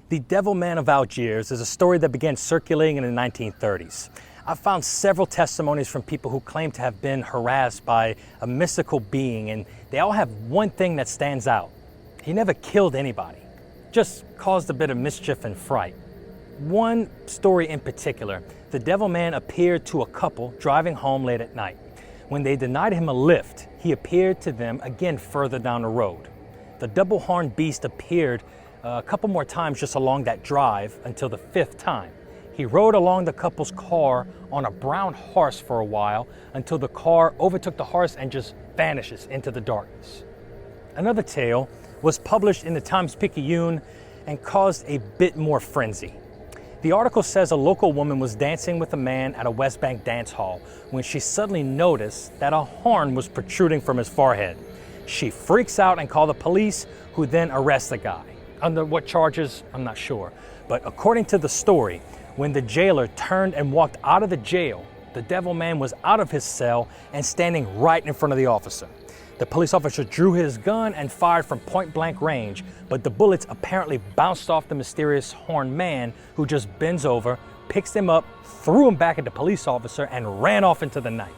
The Devil Man of Algiers is a story that began circulating in the 1930s. I've found several testimonies from people who claim to have been harassed by a mystical being, and they all have one thing that stands out. He never killed anybody, just caused a bit of mischief and fright. One story in particular, the Devil Man appeared to a couple driving home late at night. When they denied him a lift, he appeared to them again further down the road. The double-horned beast appeared a couple more times just along that drive until the fifth time. He rode along the couple's car on a brown horse for a while until the car overtook the horse and just vanishes into the darkness. Another tale was published in the Times Picayune and caused a bit more frenzy. The article says a local woman was dancing with a man at a West Bank dance hall when she suddenly noticed that a horn was protruding from his forehead. She freaks out and calls the police, who then arrest the guy. Under what charges, I'm not sure. But according to the story, when the jailer turned and walked out of the jail, the Devil Man was out of his cell and standing right in front of the officer. The police officer drew his gun and fired from point-blank range, but the bullets apparently bounced off the mysterious horned man, who just bends over, picks them up, threw them back at the police officer, and ran off into the night.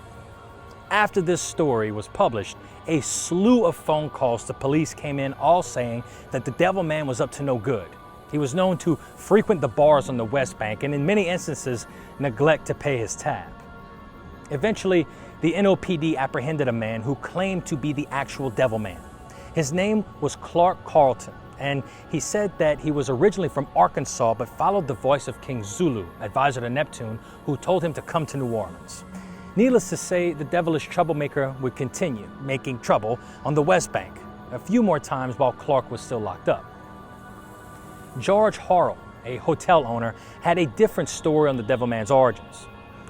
After this story was published, a slew of phone calls to police came in, all saying that the Devil Man was up to no good. He was known to frequent the bars on the West Bank and in many instances neglect to pay his tab. Eventually, the NOPD apprehended a man who claimed to be the actual Devil Man. His name was Clark Carlton, and he said that he was originally from Arkansas but followed the voice of King Zulu, advisor to Neptune, who told him to come to New Orleans. Needless to say, the devilish troublemaker would continue making trouble on the West Bank a few more times while Clark was still locked up. George Harrell, a hotel owner, had a different story on the Devil Man's origins.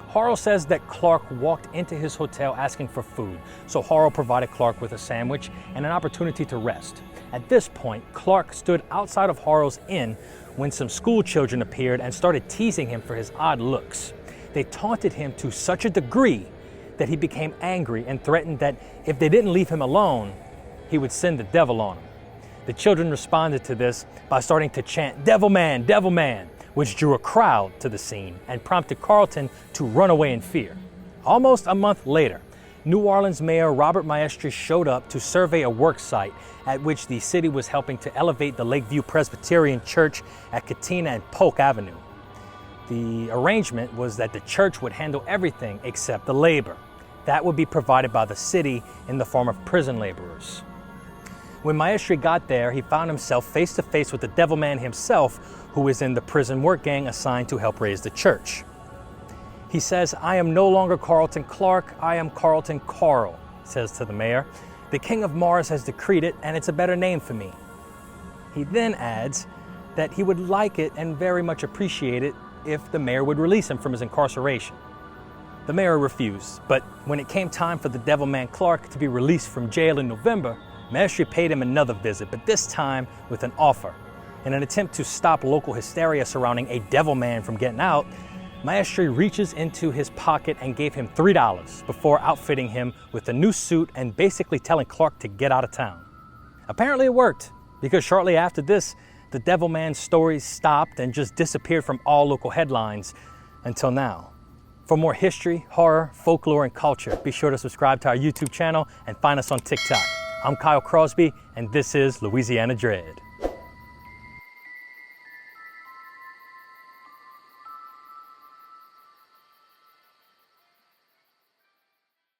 Harrell says that Clark walked into his hotel asking for food, so Harrell provided Clark with a sandwich and an opportunity to rest. At this point, Clark stood outside of Harrell's inn when some school children appeared and started teasing him for his odd looks. They taunted him to such a degree that he became angry and threatened that if they didn't leave him alone, he would send the devil on him. The children responded to this by starting to chant, "Devil Man, Devil Man," which drew a crowd to the scene and prompted Carlton to run away in fear. Almost a month later, New Orleans Mayor Robert Maestri showed up to survey a work site at which the city was helping to elevate the Lakeview Presbyterian Church at Katina and Polk Avenue. The arrangement was that the church would handle everything except the labor. That would be provided by the city in the form of prison laborers. When Maestri got there, he found himself face to face with the Devil Man himself, who was in the prison work gang assigned to help raise the church. He says, "I am no longer Carlton Clark, I am Carlton Carl," says to the mayor. "The King of Mars has decreed it, and it's a better name for me." He then adds that he would like it and very much appreciate it if the mayor would release him from his incarceration. The mayor refused, but when it came time for the Devil Man Clark to be released from jail in November, Maestri paid him another visit, but this time with an offer. In an attempt to stop local hysteria surrounding a Devil Man from getting out, Maestri reaches into his pocket and gave him $3 before outfitting him with a new suit and basically telling Clark to get out of town. Apparently it worked, because shortly after this, the Devil Man stories stopped and just disappeared from all local headlines until now. For more history, horror, folklore, and culture, be sure to subscribe to our YouTube channel and find us on TikTok. I'm Kyle Crosby, and this is Louisiana Dread.